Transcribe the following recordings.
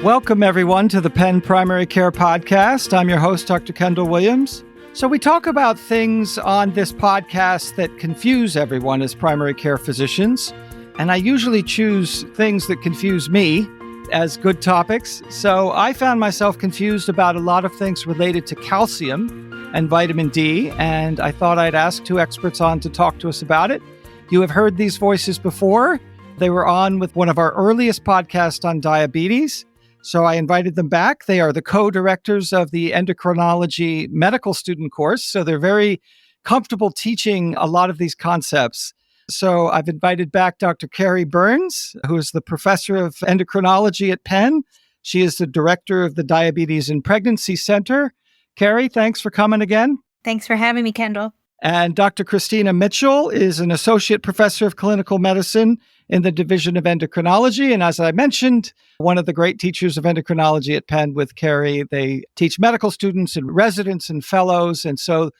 Welcome, everyone, to the Penn Primary Care Podcast. I'm your host, Dr. Kendall Williams. So we talk about things on this podcast that confuse everyone as primary care physicians, and I usually choose things that confuse me as good topics. So I found myself confused about a lot of things related to calcium and vitamin D, and I thought I'd ask two experts on to talk to us about it. You have heard these voices before. They were on with one of our earliest podcasts on diabetes. So I invited them back. They are the co-directors of the endocrinology medical student course. So they're very comfortable teaching a lot of these concepts. So I've invited back Dr. Carrie Burns, who is the professor of endocrinology at Penn. She is the director of the Diabetes and Pregnancy Center. Carrie, thanks for coming again. Thanks for having me, Kendall. And Dr. Christina Mitchell is an associate professor of clinical medicine in the Division of Endocrinology. And as I mentioned, one of the great teachers of endocrinology at Penn with Carrie. They teach medical students and residents and fellows. And so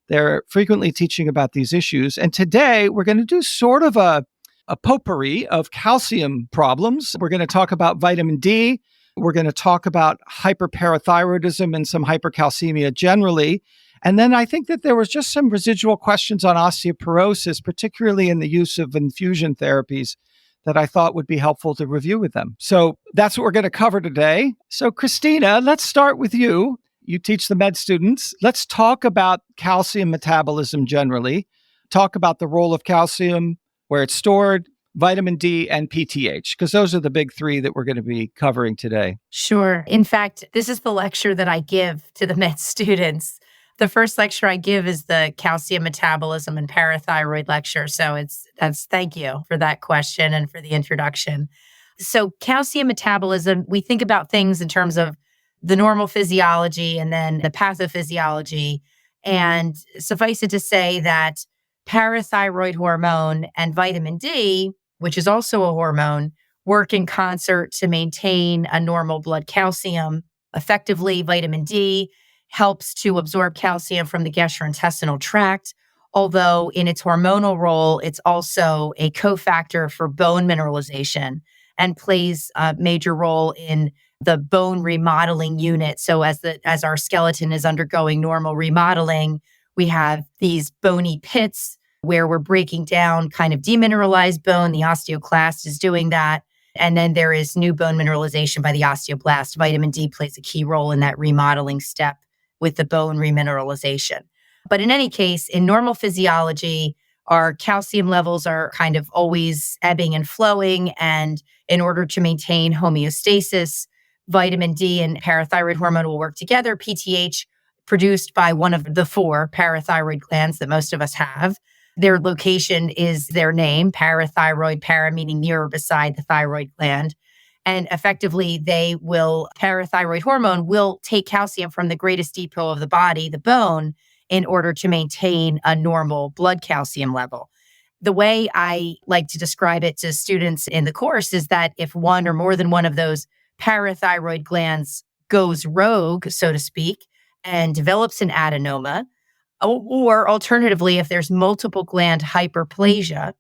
they're frequently teaching about these issues. And today we're going to do sort of a potpourri of calcium problems. We're going to talk about vitamin D. We're going to talk about hyperparathyroidism and some hypercalcemia generally. And then I think that there was just some residual questions on osteoporosis, particularly in the use of infusion therapies, that I thought would be helpful to review with them. So that's what we're going to cover today. So Christina, let's start with you. You teach the med students. Let's talk about calcium metabolism generally, talk about the role of calcium, where it's stored, vitamin D, and PTH, because those are the big three that we're going to be covering today. Sure. In fact, this is the lecture that I give to the med students. The first lecture I give is the calcium metabolism and parathyroid lecture. So thank you for that question and for the introduction. So calcium metabolism, we think about things in terms of the normal physiology and then the pathophysiology. And suffice it to say that parathyroid hormone and vitamin D, which is also a hormone, work in concert to maintain a normal blood calcium. Effectively, vitamin D helps to absorb calcium from the gastrointestinal tract, although in its hormonal role, it's also a cofactor for bone mineralization and plays a major role in the bone remodeling unit. So as our skeleton is undergoing normal remodeling, we have these bony pits where we're breaking down kind of demineralized bone. The osteoclast is doing that. And then there is new bone mineralization by the osteoblast. Vitamin D plays a key role in that remodeling step with the bone remineralization. But in any case, in normal physiology, our calcium levels are kind of always ebbing and flowing. And in order to maintain homeostasis, vitamin D and parathyroid hormone will work together. PTH, produced by one of the four parathyroid glands that most of us have. Their location is their name, parathyroid, para meaning near or beside the thyroid gland. And effectively, parathyroid hormone will take calcium from the greatest depot of the body, the bone, in order to maintain a normal blood calcium level. The way I like to describe it to students in the course is that if one or more than one of those parathyroid glands goes rogue, so to speak, and develops an adenoma, or alternatively, if there's multiple gland hyperplasia,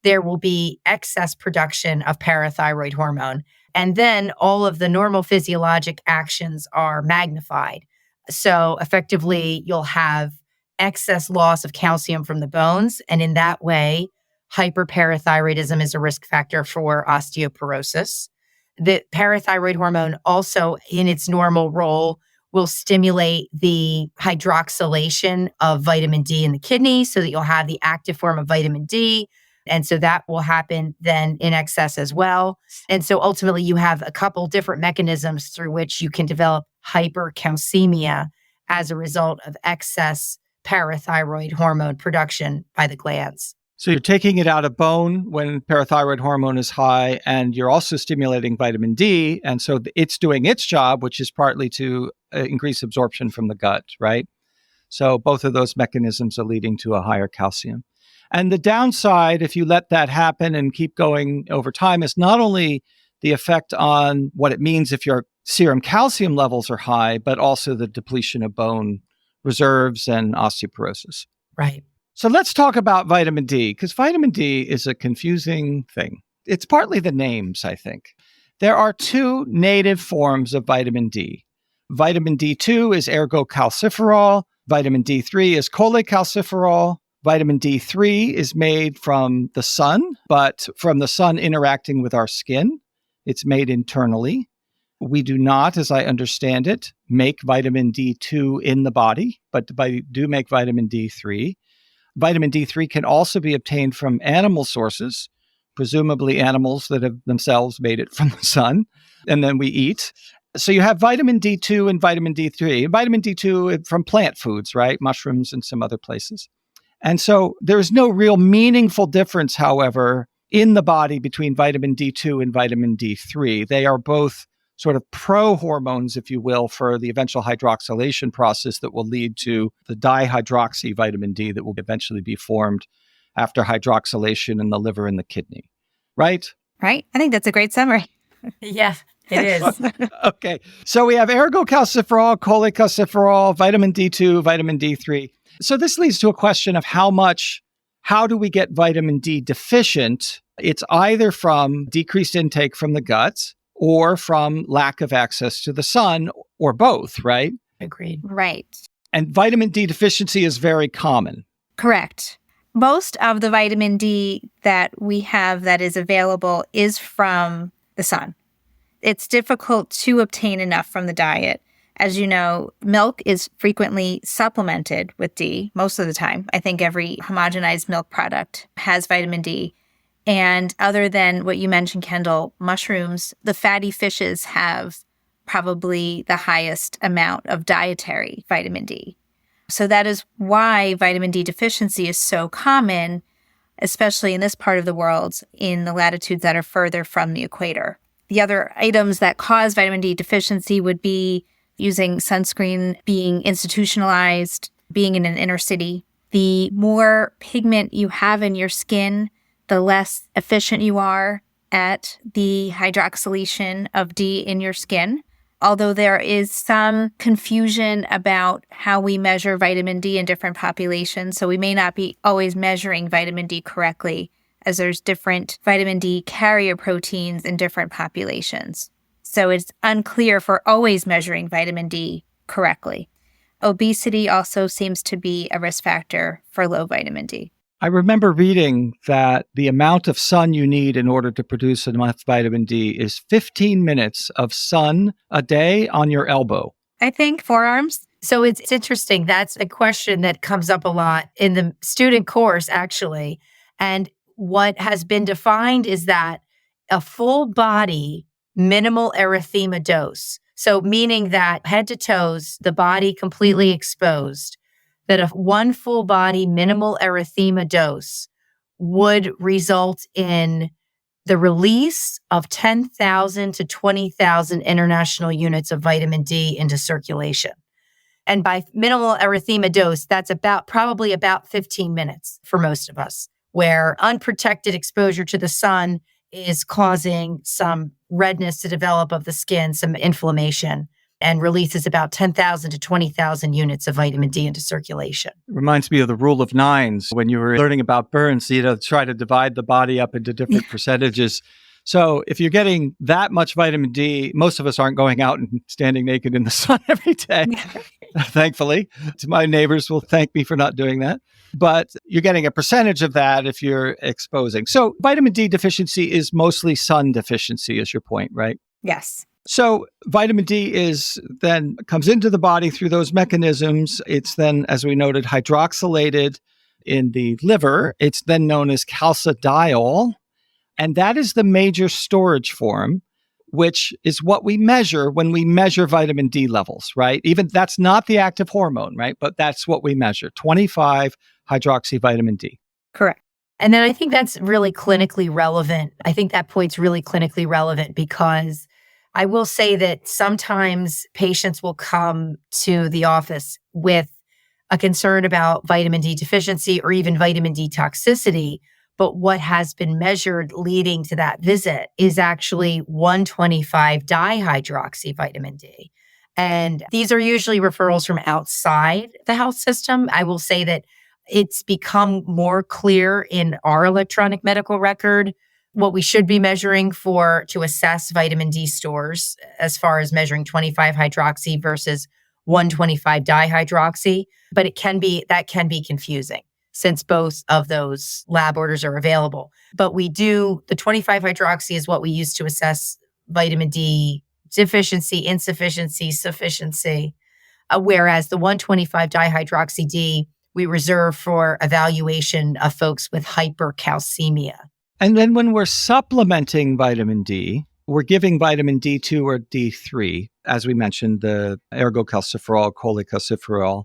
there will be excess production of parathyroid hormone. And then all of the normal physiologic actions are magnified. So effectively, you'll have excess loss of calcium from the bones. And in that way, hyperparathyroidism is a risk factor for osteoporosis. The parathyroid hormone also, in its normal role, will stimulate the hydroxylation of vitamin D in the kidney so that you'll have the active form of vitamin D. And so that will happen then in excess as well. And so ultimately you have a couple different mechanisms through which you can develop hypercalcemia as a result of excess parathyroid hormone production by the glands. So you're taking it out of bone when parathyroid hormone is high, and you're also stimulating vitamin D. And so it's doing its job, which is partly to increase absorption from the gut, right? So both of those mechanisms are leading to a higher calcium. And the downside, if you let that happen and keep going over time, is not only the effect on what it means if your serum calcium levels are high, but also the depletion of bone reserves and osteoporosis. Right. So let's talk about vitamin D, because vitamin D is a confusing thing. It's partly the names, I think. There are two native forms of vitamin D. Vitamin D2 is ergocalciferol. Vitamin D3 is cholecalciferol. Vitamin D3 is made from the sun, but from the sun interacting with our skin. It's made internally. We do not, as I understand it, make vitamin D2 in the body, but we do make vitamin D3. Vitamin D3 can also be obtained from animal sources, presumably animals that have themselves made it from the sun, and then we eat. So you have vitamin D2 and vitamin D3. Vitamin D2 from plant foods, right? Mushrooms and some other places. And so there's no real meaningful difference, however, in the body between vitamin D2 and vitamin D3. They are both sort of pro-hormones, if you will, for the eventual hydroxylation process that will lead to the dihydroxy vitamin D that will eventually be formed after hydroxylation in the liver and the kidney. Right? Right. I think that's a great summary. Yeah, it is. Okay. So we have ergocalciferol, cholecalciferol, vitamin D2, vitamin D3. So this leads to a question of how do we get vitamin D deficient? It's either from decreased intake from the gut or from lack of access to the sun, or both, right? Agreed. Right. And vitamin D deficiency is very common. Correct. Most of the vitamin D that we have that is available is from the sun. It's difficult to obtain enough from the diet. As you know, milk is frequently supplemented with D most of the time. I think every homogenized milk product has vitamin D. And other than what you mentioned, Kendall, mushrooms, the fatty fishes have probably the highest amount of dietary vitamin D. So that is why vitamin D deficiency is so common, especially in this part of the world, in the latitudes that are further from the equator. The other items that cause vitamin D deficiency would be using sunscreen, being institutionalized, being in an inner city. The more pigment you have in your skin, the less efficient you are at the hydroxylation of D in your skin. Although there is some confusion about how we measure vitamin D in different populations, so we may not be always measuring vitamin D correctly, as there's different vitamin D carrier proteins in different populations. So it's unclear if we're always measuring vitamin D correctly. Obesity also seems to be a risk factor for low vitamin D. I remember reading that the amount of sun you need in order to produce enough vitamin D is 15 minutes of sun a day on your elbow. I think forearms. So it's interesting. That's a question that comes up a lot in the student course, actually. And what has been defined is that a full body minimal erythema dose. So meaning that head to toes, the body completely exposed, that a one full body minimal erythema dose would result in the release of 10,000 to 20,000 international units of vitamin D into circulation. And by minimal erythema dose, that's probably about 15 minutes for most of us, where unprotected exposure to the sun is causing some redness to develop of the skin, some inflammation, and releases about 10,000 to 20,000 units of vitamin D into circulation. It reminds me of the rule of nines when you were learning about burns, try to divide the body up into different percentages. So if you're getting that much vitamin D, most of us aren't going out and standing naked in the sun every day, thankfully. My neighbors will thank me for not doing that. But you're getting a percentage of that if you're exposing. So vitamin D deficiency is mostly sun deficiency, is your point, right? Yes. So vitamin D comes into the body through those mechanisms. It's then, as we noted, hydroxylated in the liver. It's then known as calcidiol. And that is the major storage form, which is what we measure when we measure vitamin D levels, right? Even that's not the active hormone, right? But that's what we measure, 25 hydroxy vitamin D. Correct. And then I think that's really clinically relevant. I think that point's really clinically relevant because I will say that sometimes patients will come to the office with a concern about vitamin D deficiency or even vitamin D toxicity. But what has been measured leading to that visit is actually 125 dihydroxy vitamin D. And these are usually referrals from outside the health system. I will say that it's become more clear in our electronic medical record what we should be measuring to assess vitamin D stores as far as measuring 25-hydroxy versus 1,25-dihydroxy. But that can be confusing since both of those lab orders are available. But the 25-hydroxy is what we use to assess vitamin D deficiency, insufficiency, sufficiency, whereas the 1,25-dihydroxy D we reserve for evaluation of folks with hypercalcemia. And then when we're supplementing vitamin D, we're giving vitamin D2 or D3, as we mentioned, the ergocalciferol, cholecalciferol.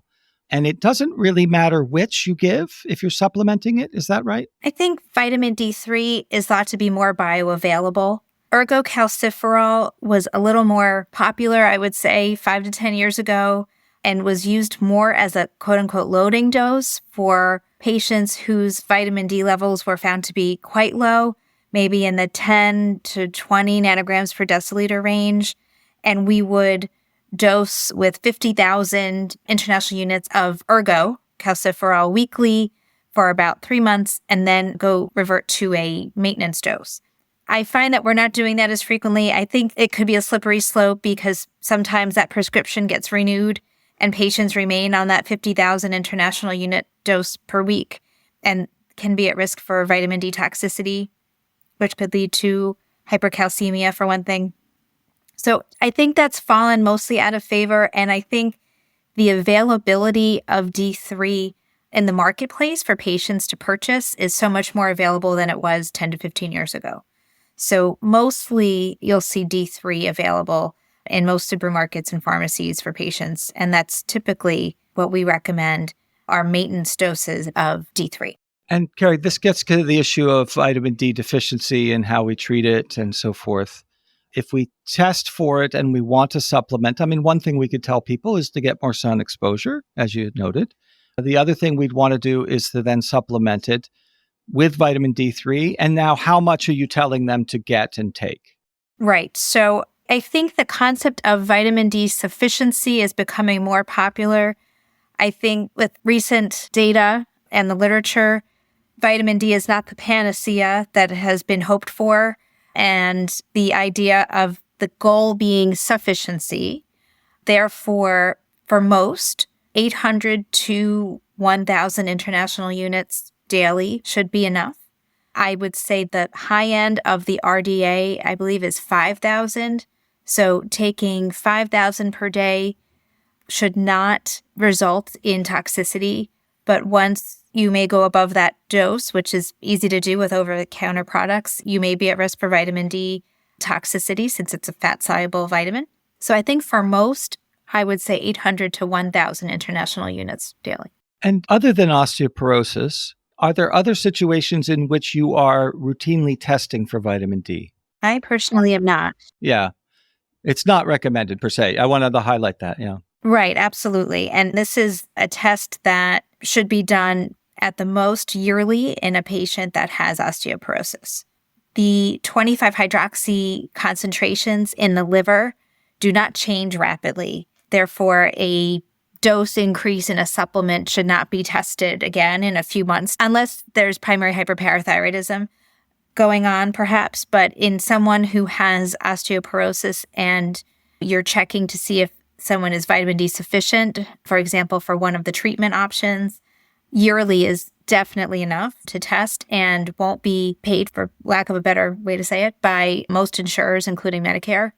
And it doesn't really matter which you give if you're supplementing it. Is that right? I think vitamin D3 is thought to be more bioavailable. Ergocalciferol was a little more popular, I would say, 5 to 10 years ago, and was used more as a quote-unquote loading dose for patients whose vitamin D levels were found to be quite low, maybe in the 10 to 20 nanograms per deciliter range. And we would dose with 50,000 international units of ergocalciferol weekly for about 3 months and then revert to a maintenance dose. I find that we're not doing that as frequently. I think it could be a slippery slope because sometimes that prescription gets renewed and patients remain on that 50,000 international unit dose per week and can be at risk for vitamin D toxicity, which could lead to hypercalcemia for one thing. So I think that's fallen mostly out of favor. And I think the availability of D3 in the marketplace for patients to purchase is so much more available than it was 10 to 15 years ago. So mostly you'll see D3 available in most supermarkets and pharmacies for patients. And that's typically what we recommend are maintenance doses of D3. And Carrie, this gets to the issue of vitamin D deficiency and how we treat it and so forth. If we test for it and we want to supplement, one thing we could tell people is to get more sun exposure, as you noted. The other thing we'd want to do is to then supplement it with vitamin D3. And now how much are you telling them to get and take? Right. So I think the concept of vitamin D sufficiency is becoming more popular. I think with recent data and the literature, vitamin D is not the panacea that has been hoped for. And the idea of the goal being sufficiency. Therefore, for most, 800 to 1,000 international units daily should be enough. I would say the high end of the RDA, I believe, is 5,000. So taking 5,000 per day should not result in toxicity. But once you may go above that dose, which is easy to do with over-the-counter products, you may be at risk for vitamin D toxicity since it's a fat-soluble vitamin. So I think for most, I would say 800 to 1,000 international units daily. And other than osteoporosis, are there other situations in which you are routinely testing for vitamin D? I personally am not. Yeah. It's not recommended per se. I wanted to highlight that. Yeah. Right. Absolutely. And this is a test that should be done at the most yearly in a patient that has osteoporosis. The 25-hydroxy concentrations in the liver do not change rapidly. Therefore, a dose increase in a supplement should not be tested again in a few months, unless there's primary hyperparathyroidism going on, perhaps. But in someone who has osteoporosis and you're checking to see if someone is vitamin D sufficient, for example, for one of the treatment options, yearly is definitely enough to test and won't be paid, for lack of a better way to say it, by most insurers, including Medicare,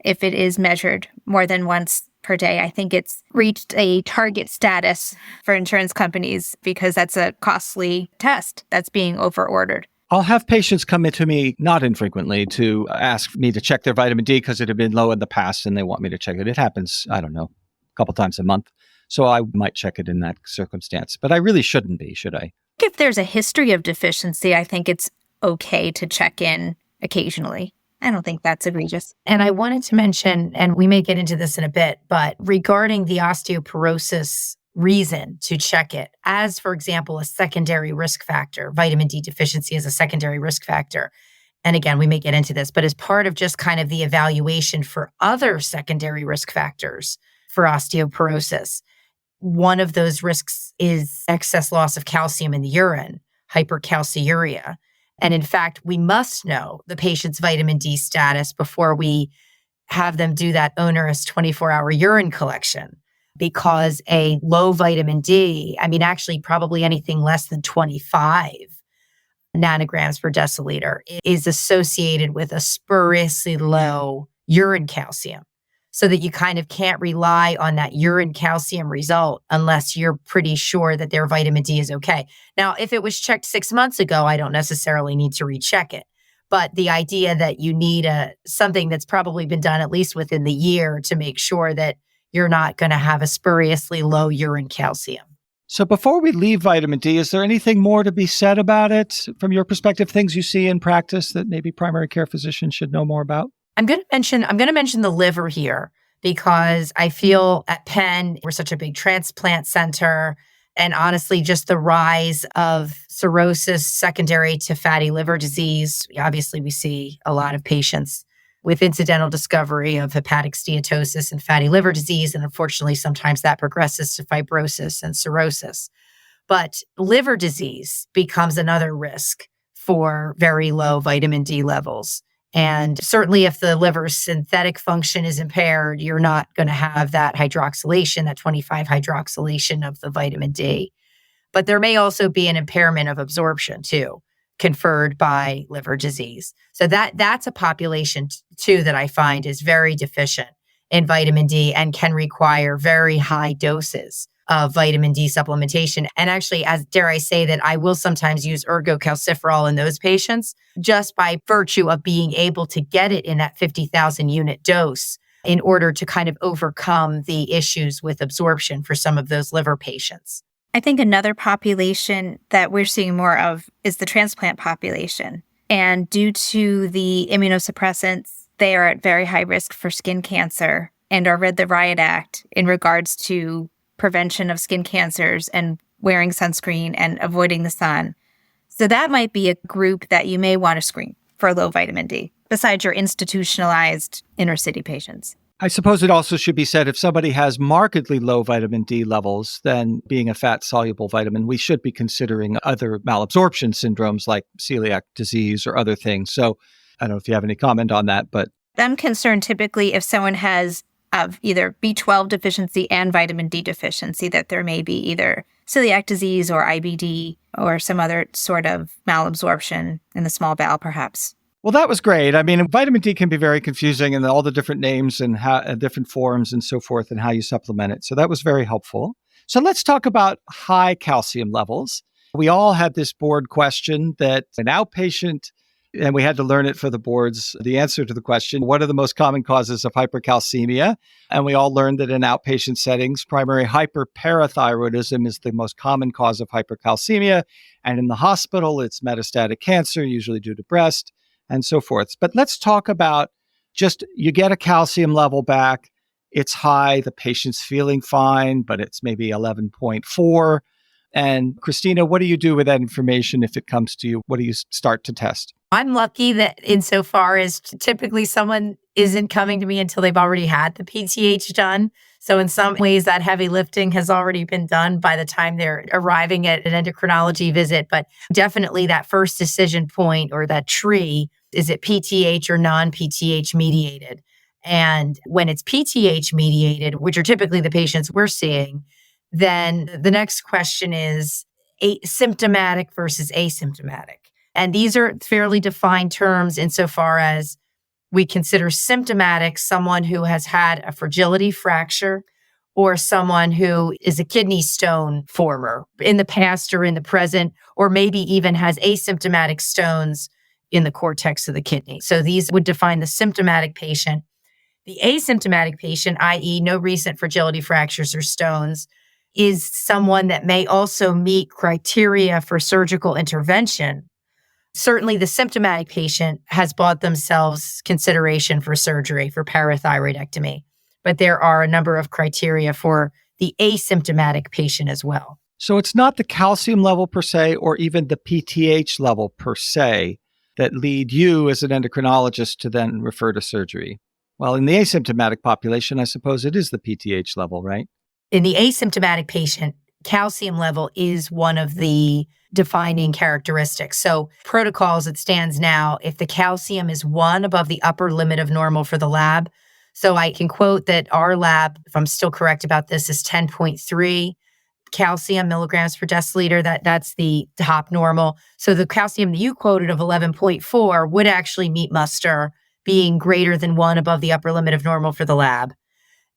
if it is measured more than once per day. I think it's reached a target status for insurance companies because that's a costly test that's being overordered. I'll have patients come into me not infrequently to ask me to check their vitamin D because it had been low in the past and they want me to check it. It happens, I don't know, a couple times a month. So I might check it in that circumstance. But I really shouldn't be, should I? If there's a history of deficiency, I think it's okay to check in occasionally. I don't think that's egregious. And I wanted to mention, and we may get into this in a bit, but regarding the osteoporosis reason to check it, as, for example, a secondary risk factor, vitamin D deficiency is a secondary risk factor. And again, we may get into this, but as part of just kind of the evaluation for other secondary risk factors for osteoporosis, one of those risks is excess loss of calcium in the urine, hypercalciuria. And in fact, we must know the patient's vitamin D status before we have them do that onerous 24-hour urine collection, because a low vitamin D, actually probably anything less than 25 nanograms per deciliter, is associated with a spuriously low urine calcium, so that you kind of can't rely on that urine calcium result unless you're pretty sure that their vitamin D is okay. Now, if it was checked 6 months ago, I don't necessarily need to recheck it. But the idea that you need something that's probably been done at least within the year to make sure that you're not going to have a spuriously low urine calcium. So before we leave vitamin D, is there anything more to be said about it from your perspective, things you see in practice that maybe primary care physicians should know more about? I'm going to mention the liver here, because I feel at Penn, we're such a big transplant center. And honestly, just the rise of cirrhosis secondary to fatty liver disease. Obviously, we see a lot of patients with incidental discovery of hepatic steatosis and fatty liver disease. And unfortunately, sometimes that progresses to fibrosis and cirrhosis. But liver disease becomes another risk for very low vitamin D levels. And certainly if the liver's synthetic function is impaired, you're not going to have that hydroxylation, that 25 hydroxylation of the vitamin D. But there may also be an impairment of absorption too, conferred by liver disease. So that's a population too that I find is very deficient in vitamin D and can require very high doses of vitamin D supplementation. And actually, as dare I say that I will sometimes use ergocalciferol in those patients just by virtue of being able to get it in that 50,000 unit dose in order to kind of overcome the issues with absorption for some of those liver patients. I think another population that we're seeing more of is the transplant population. And due to the immunosuppressants, they are at very high risk for skin cancer and are read the Riot Act in regards to prevention of skin cancers and wearing sunscreen and avoiding the sun. So that might be a group that you may want to screen for low vitamin D, besides your institutionalized inner city patients. I suppose it also should be said if somebody has markedly low vitamin D levels, then being a fat-soluble vitamin, we should be considering other malabsorption syndromes like celiac disease or other things. So I don't know if you have any comment on that, but I'm concerned typically if someone has of either B12 deficiency and vitamin D deficiency, that there may be either celiac disease or IBD or some other sort of malabsorption in the small bowel, perhaps. Well, that was great. Vitamin D can be very confusing and all the different names and how, different forms and so forth and how you supplement it. So that was very helpful. So let's talk about high calcium levels. We all had this board question that an outpatient, and we had to learn it for the boards, the answer to the question, what are the most common causes of hypercalcemia? And we all learned that in outpatient settings, primary hyperparathyroidism is the most common cause of hypercalcemia. And in the hospital, it's metastatic cancer, usually due to breast, and so forth. But let's talk about just, you get a calcium level back, it's high, the patient's feeling fine, but it's maybe 11.4. And Christina, what do you do with that information if it comes to you? What do you start to test? I'm lucky that insofar as typically someone isn't coming to me until they've already had the PTH done. So in some ways that heavy lifting has already been done by the time they're arriving at an endocrinology visit. But definitely that first decision point or that tree, is it PTH or non-PTH mediated? And when it's PTH mediated, which are typically the patients we're seeing, then the next question is symptomatic versus asymptomatic. And these are fairly defined terms insofar as we consider symptomatic someone who has had a fragility fracture or someone who is a kidney stone former in the past or in the present, or maybe even has asymptomatic stones in the cortex of the kidney. So these would define the symptomatic patient. The asymptomatic patient, i.e. no recent fragility fractures or stones, is someone that may also meet criteria for surgical intervention. Certainly, the symptomatic patient has bought themselves consideration for surgery for parathyroidectomy, but there are a number of criteria for the asymptomatic patient as well. So it's not the calcium level per se, or even the PTH level per se, that lead you as an endocrinologist to then refer to surgery. Well, in the asymptomatic population, I suppose it is the PTH level, right? In the asymptomatic patient, calcium level is one of the defining characteristics. So protocol as it stands now, if the calcium is 1 above the upper limit of normal for the lab, so I can quote that our lab, if I'm still correct about this, is 10.3 calcium milligrams per deciliter. That's the top normal. So the calcium that you quoted of 11.4 would actually meet muster, being greater than 1 above the upper limit of normal for the lab.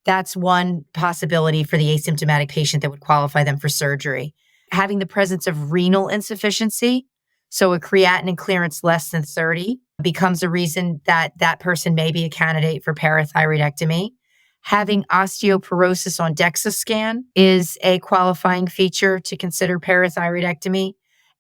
That's one possibility for the asymptomatic patient that would qualify them for surgery. Having the presence of renal insufficiency, so a creatinine clearance less than 30, becomes a reason that that person may be a candidate for parathyroidectomy. Having osteoporosis on DEXA scan is a qualifying feature to consider parathyroidectomy.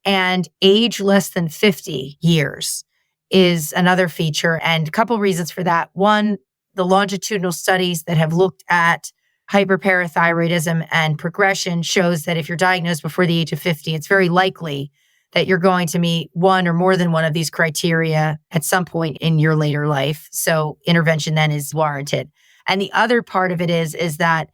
And age less than 50 years is another feature. And a couple reasons for that. One, the longitudinal studies that have looked at hyperparathyroidism and progression shows that if you're diagnosed before the age of 50, it's very likely that you're going to meet one or more than one of these criteria at some point in your later life. So intervention then is warranted. And the other part of it is that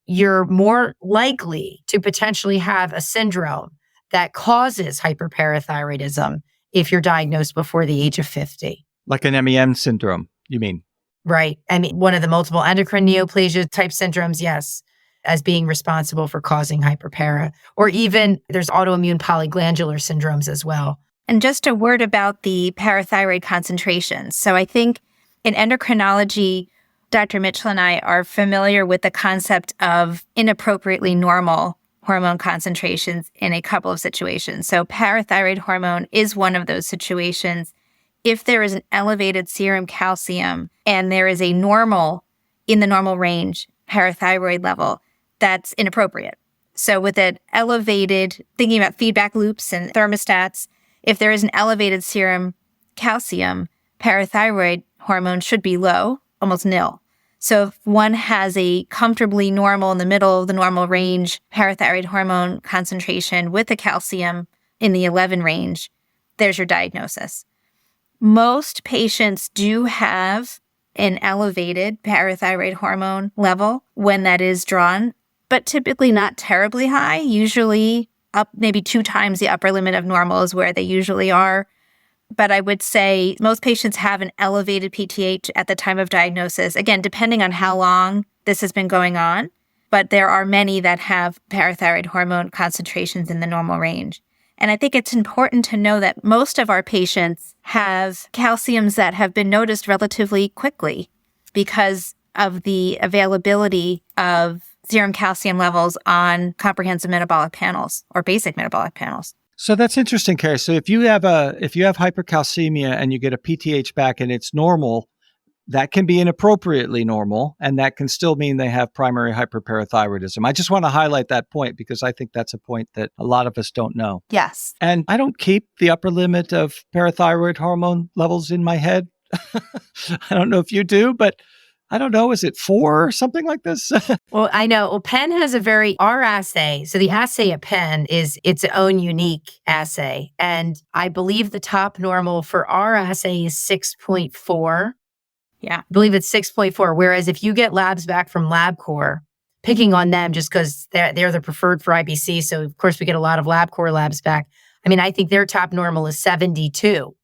you're more likely to potentially have a syndrome that causes hyperparathyroidism if you're diagnosed before the age of 50. Like an MEN syndrome, you mean? Right. I mean, one of the multiple endocrine neoplasia type syndromes, yes, as being responsible for causing hyperpara. Or even there's autoimmune polyglandular syndromes as well. And just a word about the parathyroid concentrations. So I think in endocrinology, Dr. Mitchell and I are familiar with the concept of inappropriately normal hormone concentrations in a couple of situations. So parathyroid hormone is one of those situations. If there is an elevated serum calcium and there is a normal, in the normal range, parathyroid level, that's inappropriate. So with an elevated, thinking about feedback loops and thermostats, if there is an elevated serum calcium, parathyroid hormone should be low, almost nil. So if one has a comfortably normal, in the middle of the normal range, parathyroid hormone concentration with a calcium in the 11 range, there's your diagnosis. Most patients do have an elevated parathyroid hormone level when that is drawn, but typically not terribly high, usually up maybe 2 times the upper limit of normal is where they usually are. But I would say most patients have an elevated PTH at the time of diagnosis, again, depending on how long this has been going on. But there are many that have parathyroid hormone concentrations in the normal range. And I think it's important to know that most of our patients have calciums that have been noticed relatively quickly because of the availability of serum calcium levels on comprehensive metabolic panels or basic metabolic panels. So that's interesting, Carrie. So if you have hypercalcemia and you get a PTH back and it's normal, that can be inappropriately normal, and that can still mean they have primary hyperparathyroidism. I just want to highlight that point because I think that's a point that a lot of us don't know. Yes. And I don't keep the upper limit of parathyroid hormone levels in my head. I don't know if you do, but I don't know. Is it 4 or something like this? Well, I know. Well, Penn has our assay. So the assay at Penn is its own unique assay. And I believe the top normal for our assay is 6.4. Yeah. I believe it's 6.4. Whereas if you get labs back from LabCorp, picking on them just because they're the preferred for IBC. So of course we get a lot of LabCorp labs back. I mean, I think their top normal is 72.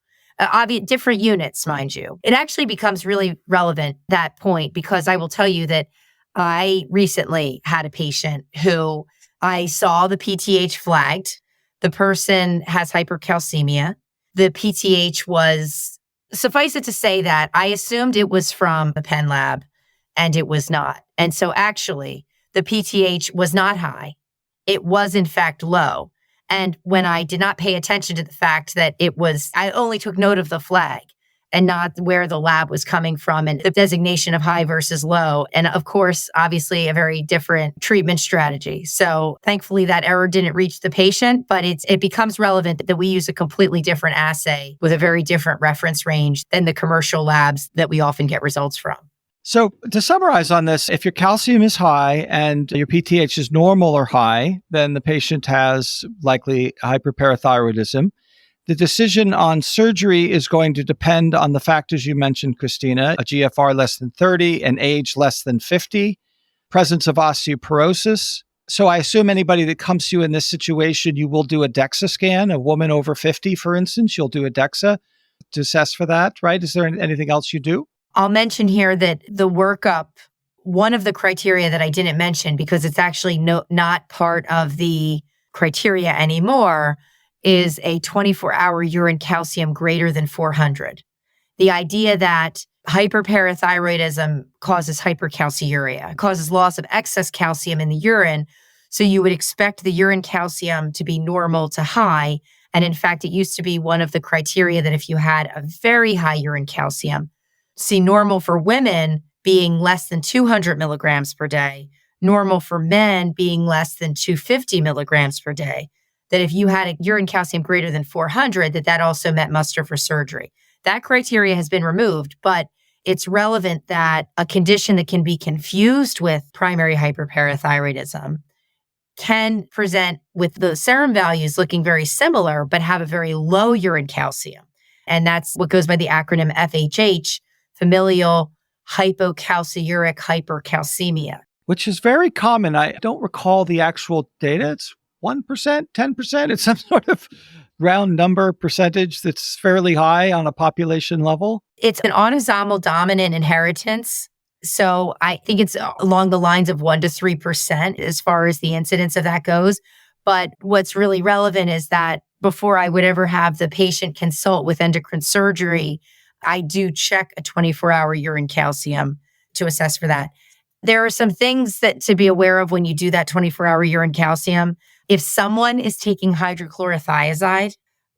Different units, mind you. It actually becomes really relevant, that point, because I will tell you that I recently had a patient who I saw the PTH flagged. The person has hypercalcemia. The PTH was, suffice it to say that I assumed it was from the Penn lab, and it was not. And so actually, the PTH was not high. It was, in fact, low. And when I did not pay attention to the fact that I only took note of the flag and not where the lab was coming from and the designation of high versus low. And of course, obviously a very different treatment strategy. So thankfully that error didn't reach the patient, but it becomes relevant that we use a completely different assay with a very different reference range than the commercial labs that we often get results from. So to summarize on this, if your calcium is high and your PTH is normal or high, then the patient has likely hyperparathyroidism. The decision on surgery is going to depend on the factors you mentioned, Christina: a GFR less than 30, an age less than 50, presence of osteoporosis, So I assume anybody that comes to you in this situation, you will do a DEXA scan. A woman over 50, for instance, you'll do a DEXA to assess for that, right? Is there anything else you do? I'll mention here that the workup, one of the criteria that I didn't mention, because it's actually not part of the criteria anymore, is a 24-hour urine calcium greater than 400. The idea that hyperparathyroidism causes hypercalciuria, causes loss of excess calcium in the urine. So you would expect the urine calcium to be normal to high. And in fact, it used to be one of the criteria that if you had a very high urine calcium, see normal for women being less than 200 milligrams per day, normal for men being less than 250 milligrams per day, that if you had a urine calcium greater than 400, that also meant muster for surgery. That criteria has been removed, but it's relevant that a condition that can be confused with primary hyperparathyroidism can present with the serum values looking very similar, but have a very low urine calcium. And that's what goes by the acronym FHH, familial hypocalciuric hypercalcemia. Which is very common. I don't recall the actual data. It's 1%, 10%. It's some sort of round number percentage that's fairly high on a population level. It's an autosomal dominant inheritance. So I think it's along the lines of 1 to 3% as far as the incidence of that goes. But what's really relevant is that before I would ever have the patient consult with endocrine surgery, I do check a 24-hour urine calcium to assess for that. There are some things that to be aware of when you do that 24-hour urine calcium. If someone is taking hydrochlorothiazide,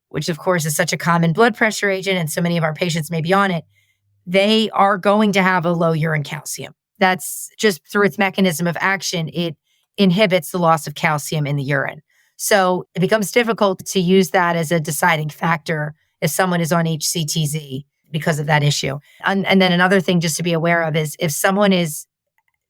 which of course is such a common blood pressure agent, and so many of our patients may be on it, they are going to have a low urine calcium. That's just through its mechanism of action. It inhibits the loss of calcium in the urine. So it becomes difficult to use that as a deciding factor if someone is on HCTZ because of that issue. And then another thing just to be aware of is if someone is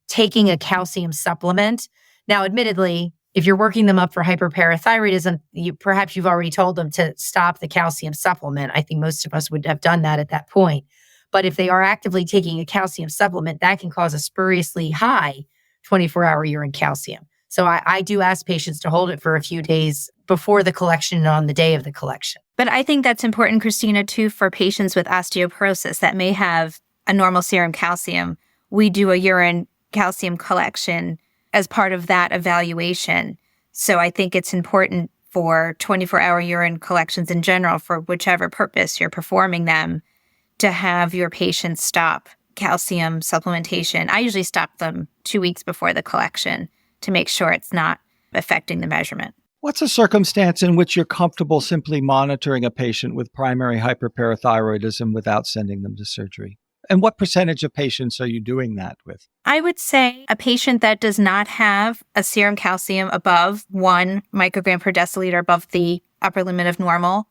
taking a calcium supplement, now admittedly, if you're working them up for hyperparathyroidism, perhaps you've already told them to stop the calcium supplement. I think most of us would have done that at that point. But if they are actively taking a calcium supplement, that can cause a spuriously high 24-hour urine calcium. So I do ask patients to hold it for a few days before the collection and on the day of the collection. But I think that's important, Christina, too, for patients with osteoporosis that may have a normal serum calcium. We do a urine calcium collection as part of that evaluation. So I think it's important for 24-hour urine collections in general, for whichever purpose you're performing them, to have your patients stop calcium supplementation. I usually stop them 2 weeks before the collection to make sure it's not affecting the measurement. What's a circumstance in which you're comfortable simply monitoring a patient with primary hyperparathyroidism without sending them to surgery? And what percentage of patients are you doing that with? I would say a patient that does not have a serum calcium above 1 microgram per deciliter above the upper limit of normal,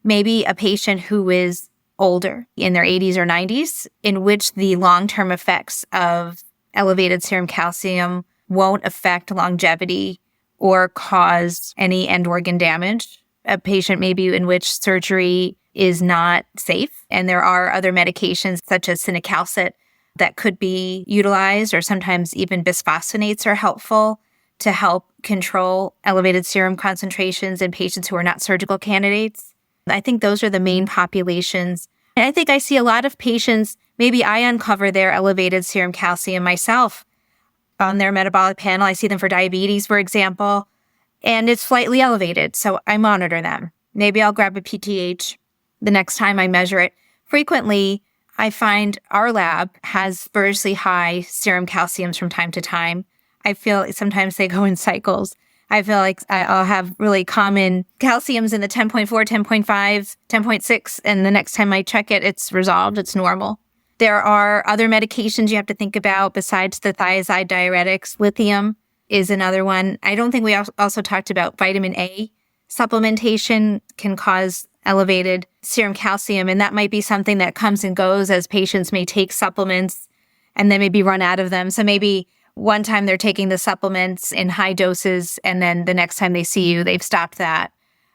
maybe a patient who is older in their 80s or 90s, in which the long-term effects of elevated serum calcium won't affect longevity or cause any end organ damage. A patient maybe in which surgery is not safe. And there are other medications such as cinacalcet that could be utilized, or sometimes even bisphosphonates are helpful to help control elevated serum concentrations in patients who are not surgical candidates. I think those are the main populations. And I think I see a lot of patients, maybe I uncover their elevated serum calcium myself on their metabolic panel. I see them for diabetes, for example, and it's slightly elevated. So I monitor them. Maybe I'll grab a PTH the next time I measure it. Frequently, I find our lab has spuriously high serum calciums from time to time. I feel like sometimes they go in cycles. I feel like I'll have really common calciums in the 10.4, 10.5, 10.6, and the next time I check it, it's resolved, it's normal. There are other medications you have to think about besides the thiazide diuretics. Lithium is another one. I don't think we also talked about vitamin A. Supplementation can cause elevated serum calcium, and that might be something that comes and goes as patients may take supplements and then maybe run out of them. So maybe one time they're taking the supplements in high doses, and then the next time they see you, they've stopped that.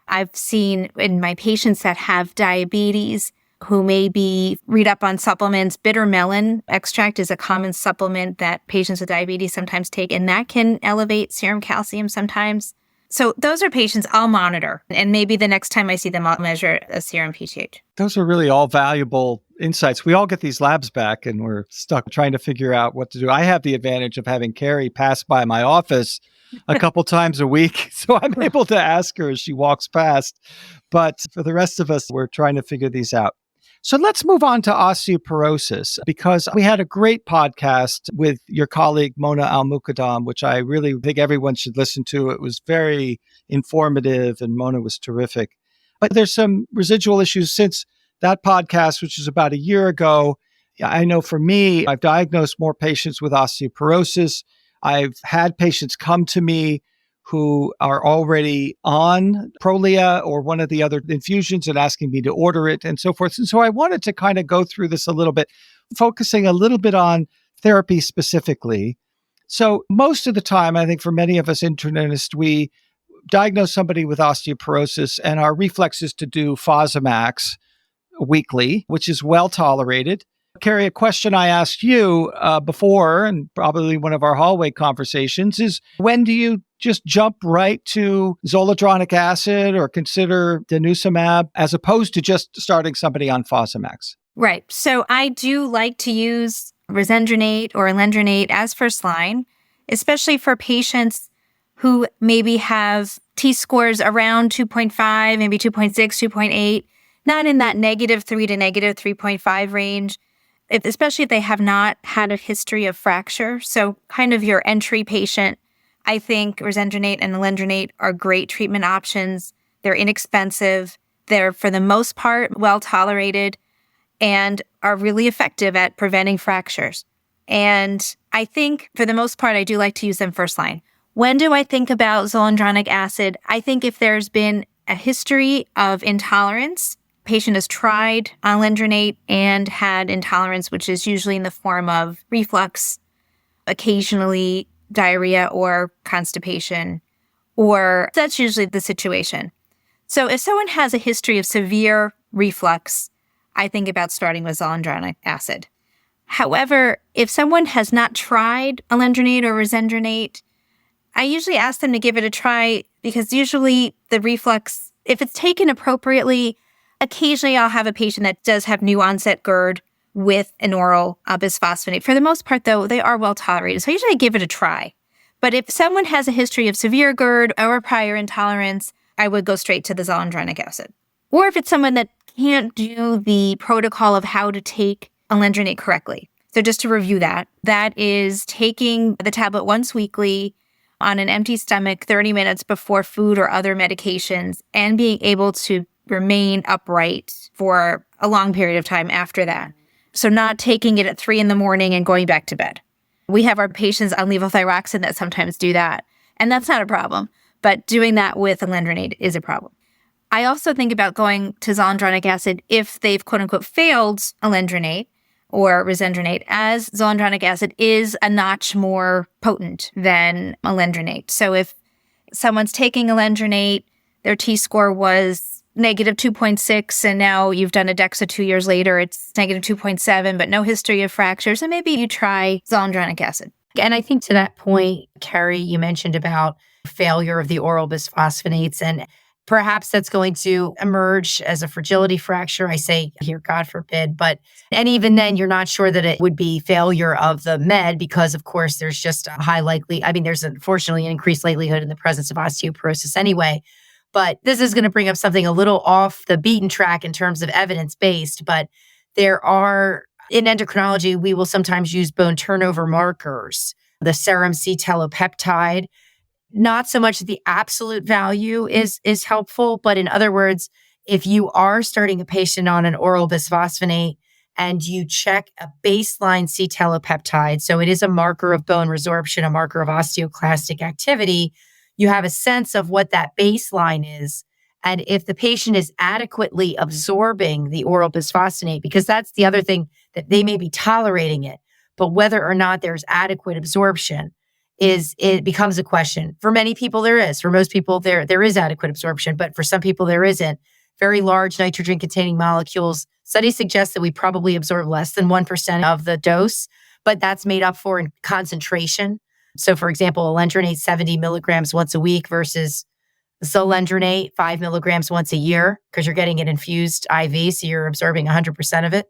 I've seen in my patients that have diabetes who maybe read up on supplements. Bitter melon extract is a common supplement that patients with diabetes sometimes take, and that can elevate serum calcium sometimes. So those are patients I'll monitor. And maybe the next time I see them, I'll measure a serum PTH. Those are really all valuable insights. We all get these labs back and we're stuck trying to figure out what to do. I have the advantage of having Carrie pass by my office a couple times a week. So I'm able to ask her as she walks past. But for the rest of us, we're trying to figure these out. So let's move on to osteoporosis, because we had a great podcast with your colleague, Mona Al-Muqaddam, which I really think everyone should listen to. It was very informative and Mona was terrific. But there's some residual issues since that podcast, which is about a year ago. I know for me, I've diagnosed more patients with osteoporosis. I've had patients come to me who are already on Prolia or one of the other infusions and asking me to order it and so forth. And so I wanted to kind of go through this a little bit, focusing a little bit on therapy specifically. So most of the time, I think for many of us internists, we diagnose somebody with osteoporosis and our reflex is to do Fosamax weekly, which is well tolerated. Carrie, a question I asked you before, and probably one of our hallway conversations, is when do you just jump right to zoledronic acid or consider denosumab as opposed to just starting somebody on Fosamax? Right. So I do like to use risendronate or alendronate as first line, especially for patients who maybe have T-scores around 2.5, maybe 2.6, 2.8, not in that -3 to -3.5 range. Especially if they have not had a history of fracture. So kind of your entry patient, I think risendronate and alendronate are great treatment options. They're inexpensive. They're, for the most part, well tolerated and are really effective at preventing fractures. And I think, for the most part, I do like to use them first line. When do I think about zoledronic acid? I think if there's been a history of intolerance, patient has tried alendronate and had intolerance, which is usually in the form of reflux, occasionally diarrhea or constipation, or that's usually the situation. So if someone has a history of severe reflux, I think about starting with zoledronic acid. However, if someone has not tried alendronate or risendronate, I usually ask them to give it a try because usually the reflux, if it's taken appropriately, occasionally I'll have a patient that does have new onset GERD with an oral bisphosphonate. For the most part, though, they are well tolerated. So usually I give it a try. But if someone has a history of severe GERD or prior intolerance, I would go straight to the zoledronic acid. Or if it's someone that can't do the protocol of how to take alendronate correctly. So just to review that is taking the tablet once weekly on an empty stomach 30 minutes before food or other medications and being able to remain upright for a long period of time after that. So not taking it at 3 a.m. and going back to bed. We have our patients on levothyroxine that sometimes do that, and that's not a problem. But doing that with alendronate is a problem. I also think about going to zoledronic acid if they've quote-unquote failed alendronate or risendronate, as zoledronic acid is a notch more potent than alendronate. So if someone's taking alendronate, their T-score was -2.6, and now you've done a DEXA 2 years later, it's -2.7, but no history of fractures, and maybe you try zoledronic acid. And I think to that point, Carrie, you mentioned about failure of the oral bisphosphonates, and perhaps that's going to emerge as a fragility fracture. I say here, God forbid, and even then you're not sure that it would be failure of the med because of course there's just a there's unfortunately an increased likelihood in the presence of osteoporosis anyway. But this is going to bring up something a little off the beaten track in terms of evidence-based, but there are, in endocrinology, we will sometimes use bone turnover markers, the serum C-telopeptide. Not so much the absolute value is helpful, but in other words, if you are starting a patient on an oral bisphosphonate and you check a baseline C-telopeptide, so it is a marker of bone resorption, a marker of osteoclastic activity, you have a sense of what that baseline is. And if the patient is adequately absorbing the oral bisphosphonate, because that's the other thing, that they may be tolerating it, but whether or not there's adequate absorption it becomes a question. For many people, there is. For most people, there is adequate absorption, but for some people, there isn't. Very large nitrogen-containing molecules Studies suggest that we probably absorb less than 1% of the dose, but that's made up for in concentration. So, for example, alendronate 70 milligrams once a week versus zolendronate 5 milligrams once a year, because you're getting it infused IV, so you're absorbing 100% of it.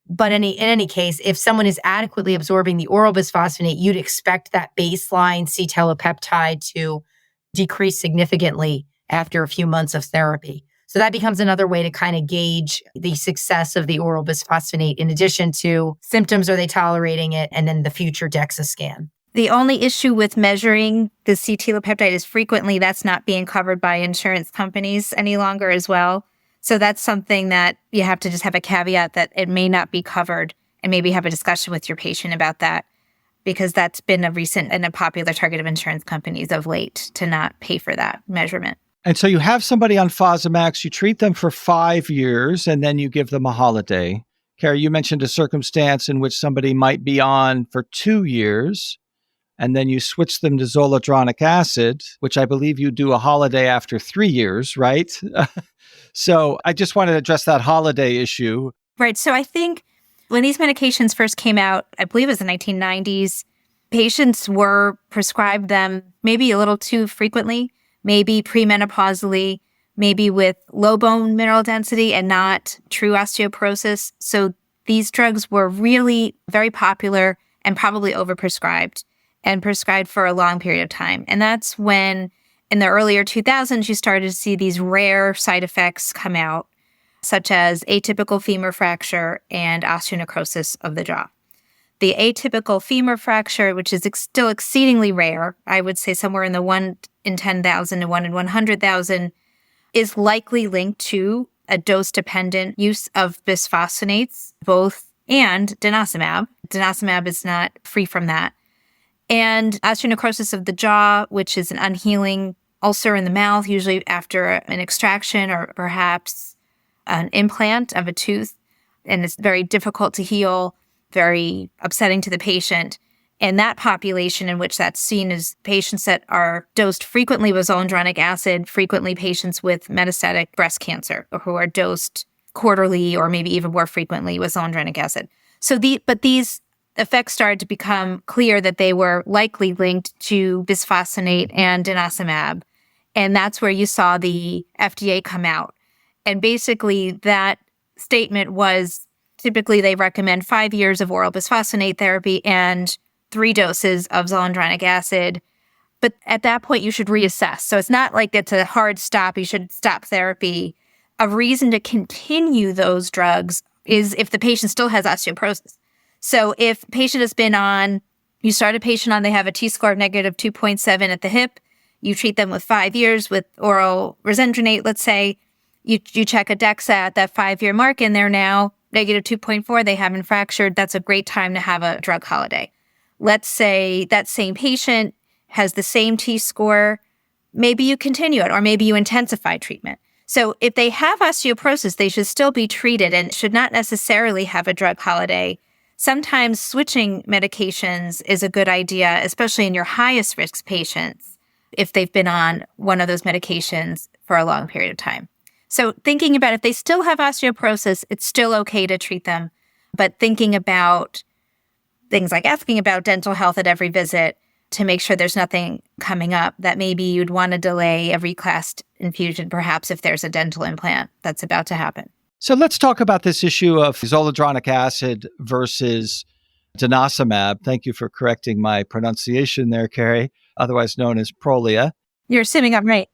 But in any case, if someone is adequately absorbing the oral bisphosphonate, you'd expect that baseline C-telepeptide to decrease significantly after a few months of therapy. So that becomes another way to kind of gauge the success of the oral bisphosphonate, in addition to symptoms, are they tolerating it, and then the future DEXA scan. The only issue with measuring the C-telepeptide is frequently that's not being covered by insurance companies any longer as well. So that's something that you have to just have a caveat that it may not be covered, and maybe have a discussion with your patient about that, because that's been a recent and a popular target of insurance companies of late to not pay for that measurement. And so you have somebody on Fosamax, you treat them for 5 years, and then you give them a holiday. Carrie, you mentioned a circumstance in which somebody might be on for 2 years, and then you switch them to zoledronic acid, which I believe you do a holiday after 3 years, right? So I just wanted to address that holiday issue. Right. So I think when these medications first came out, I believe it was the 1990s, patients were prescribed them maybe a little too frequently, maybe premenopausally, maybe with low bone mineral density and not true osteoporosis. So these drugs were really very popular and probably overprescribed and prescribed for a long period of time. And that's when, in the earlier 2000s, you started to see these rare side effects come out, such as atypical femur fracture and osteonecrosis of the jaw. The atypical femur fracture, which is still exceedingly rare, I would say somewhere in the 1 in 10,000 to 1 in 100,000, is likely linked to a dose-dependent use of bisphosphonates, and denosumab. Denosumab is not free from that. And osteonecrosis of the jaw, which is an unhealing ulcer in the mouth, usually after an extraction or perhaps an implant of a tooth. And it's very difficult to heal, very upsetting to the patient. And that population in which that's seen is patients that are dosed frequently with zoledronic acid, frequently patients with metastatic breast cancer, or who are dosed quarterly or maybe even more frequently with zoledronic acid. But these effects started to become clear that they were likely linked to bisphosphonate and denosumab. And that's where you saw the FDA come out. And basically that statement was, typically they recommend 5 years of oral bisphosphonate therapy and 3 doses of zoledronic acid. But at that point, you should reassess. So it's not like it's a hard stop. You should stop therapy. A reason to continue those drugs is if the patient still has osteoporosis. So if a patient has been on, you start a patient on, they have a T-score of negative 2.7 at the hip, you treat them with 5 years with oral resendronate, let's say, you check a DEXA at that 5-year mark and they're now negative 2.4, they haven't fractured, that's a great time to have a drug holiday. Let's say that same patient has the same T-score, maybe you continue it or maybe you intensify treatment. So if they have osteoporosis, they should still be treated and should not necessarily have a drug holiday. Sometimes switching medications is a good idea, especially in your highest risk patients, if they've been on one of those medications for a long period of time. So thinking about if they still have osteoporosis, it's still okay to treat them. But thinking about things like asking about dental health at every visit to make sure there's nothing coming up that maybe you'd want to delay a reclassed infusion, perhaps if there's a dental implant that's about to happen. So let's talk about this issue of zoledronic acid versus denosumab. Thank you for correcting my pronunciation there, Carrie, otherwise known as Prolia. You're assuming I'm right.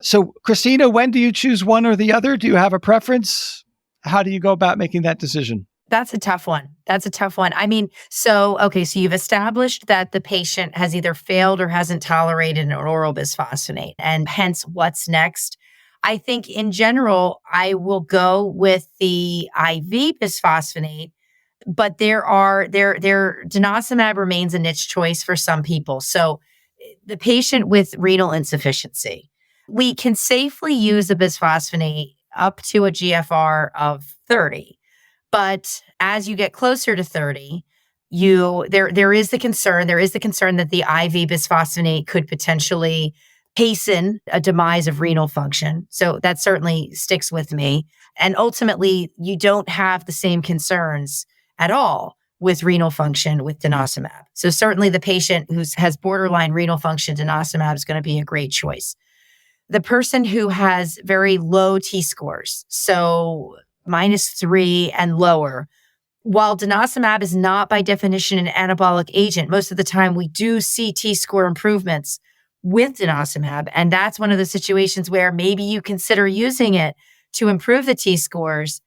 So, Christina, when do you choose one or the other? Do you have a preference? How do you go about making that decision? That's a tough one. I mean, so you've established that the patient has either failed or hasn't tolerated an oral bisphosphonate, and hence what's next. I think in general, I will go with the IV bisphosphonate, but denosumab remains a niche choice for some people. So the patient with renal insufficiency, we can safely use a bisphosphonate up to a GFR of 30. But as you get closer to 30, there is the concern that the IV bisphosphonate could potentially hasten a demise of renal function. So that certainly sticks with me. And ultimately, you don't have the same concerns at all with renal function with denosumab. So certainly the patient who has borderline renal function, denosumab is going to be a great choice. The person who has very low T-scores, so -3 and lower, while denosumab is not by definition an anabolic agent, most of the time we do see T-score improvements with denosumab. And that's one of the situations where maybe you consider using it to improve the T-scores,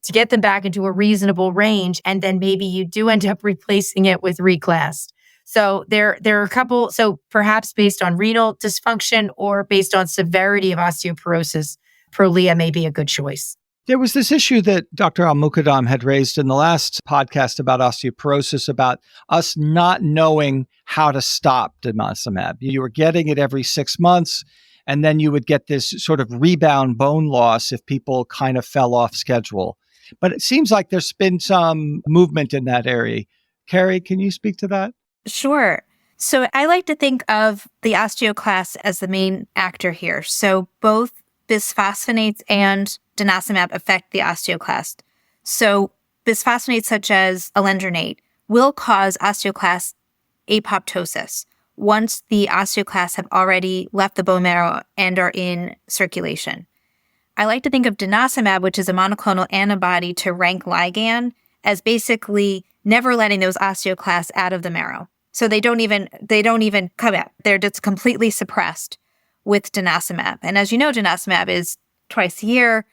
to get them back into a reasonable range. And then maybe you do end up replacing it with reclassed. So there are a couple, so perhaps based on renal dysfunction or based on severity of osteoporosis, Prolia may be a good choice. There was this issue that Dr. Al-Muqaddam had raised in the last podcast about osteoporosis, about us not knowing how to stop denosumab. You were getting it every 6 months, and then you would get this sort of rebound bone loss if people kind of fell off schedule. But it seems like there's been some movement in that area. Carrie, can you speak to that? Sure. So I like to think of the osteoclast as the main actor here. So both bisphosphonates and denosumab affect the osteoclast. So bisphosphonates such as alendronate will cause osteoclast apoptosis once the osteoclasts have already left the bone marrow and are in circulation. I like to think of denosumab, which is a monoclonal antibody to rank ligand, as basically never letting those osteoclasts out of the marrow. So they don't even come out. They're just completely suppressed with denosumab. And as you know, denosumab is twice a year,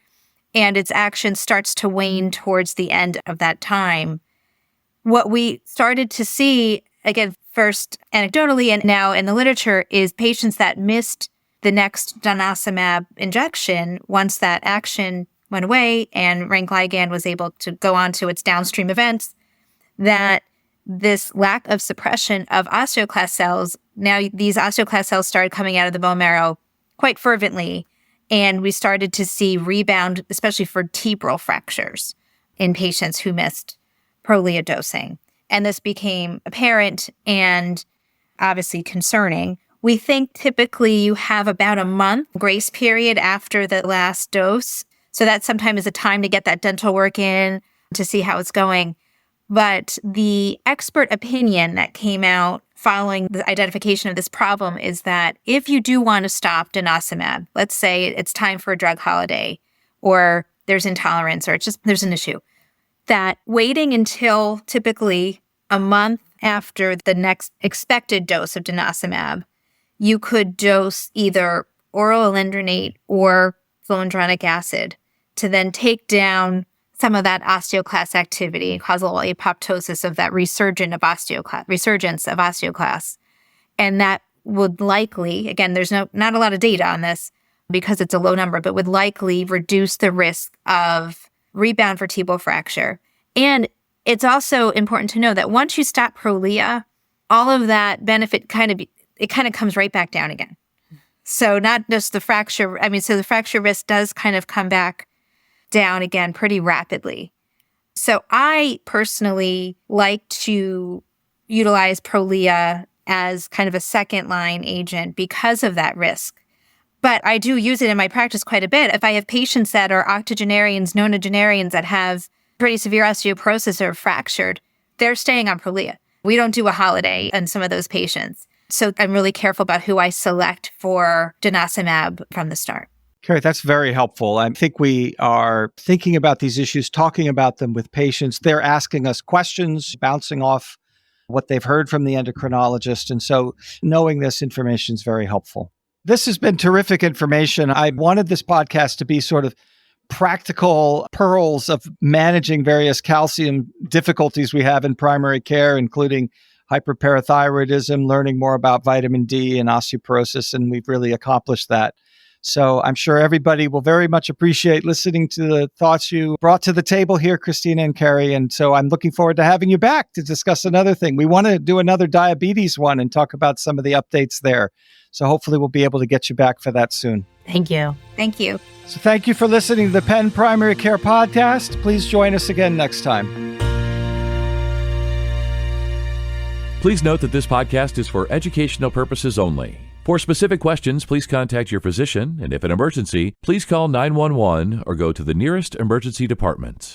and its action starts to wane towards the end of that time. What we started to see, again, first anecdotally and now in the literature, is patients that missed the next denosumab injection once that action went away and rank ligand was able to go on to its downstream events, that this lack of suppression of osteoclast cells, now these osteoclast cells started coming out of the bone marrow quite fervently, and we started to see rebound, especially for tebral fractures in patients who missed Prolia dosing. And this became apparent and obviously concerning. We think typically you have about a month grace period after the last dose. So that sometimes is a time to get that dental work in to see how it's going. But the expert opinion that came out following the identification of this problem is that if you do want to stop denosumab, let's say it's time for a drug holiday, or there's intolerance, or it's just there's an issue, that waiting until typically a month after the next expected dose of denosumab, you could dose either oral alendronate or zoledronic acid to then take down some of that osteoclast activity, causal apoptosis of that resurgence of osteoclasts. And that would likely, again, there's not a lot of data on this because it's a low number, but would likely reduce the risk of rebound vertebral fracture. And it's also important to know that once you stop Prolia, all of that benefit kind of comes right back down again. So not just the fracture, so the fracture risk does kind of come back down again pretty rapidly. So I personally like to utilize Prolia as kind of a second line agent because of that risk. But I do use it in my practice quite a bit. If I have patients that are octogenarians, nonagenarians that have pretty severe osteoporosis or fractured, they're staying on Prolia. We don't do a holiday in some of those patients. So I'm really careful about who I select for denosumab from the start. Carrie, that's very helpful. I think we are thinking about these issues, talking about them with patients. They're asking us questions, bouncing off what they've heard from the endocrinologist. And so knowing this information is very helpful. This has been terrific information. I wanted this podcast to be sort of practical pearls of managing various calcium difficulties we have in primary care, including hyperparathyroidism, learning more about vitamin D and osteoporosis, and we've really accomplished that. So I'm sure everybody will very much appreciate listening to the thoughts you brought to the table here, Christina and Carrie. And so I'm looking forward to having you back to discuss another thing. We want to do another diabetes one and talk about some of the updates there. So hopefully we'll be able to get you back for that soon. Thank you. Thank you. So thank you for listening to the Penn Primary Care Podcast. Please join us again next time. Please note that this podcast is for educational purposes only. For specific questions, please contact your physician, and if an emergency, please call 911 or go to the nearest emergency department.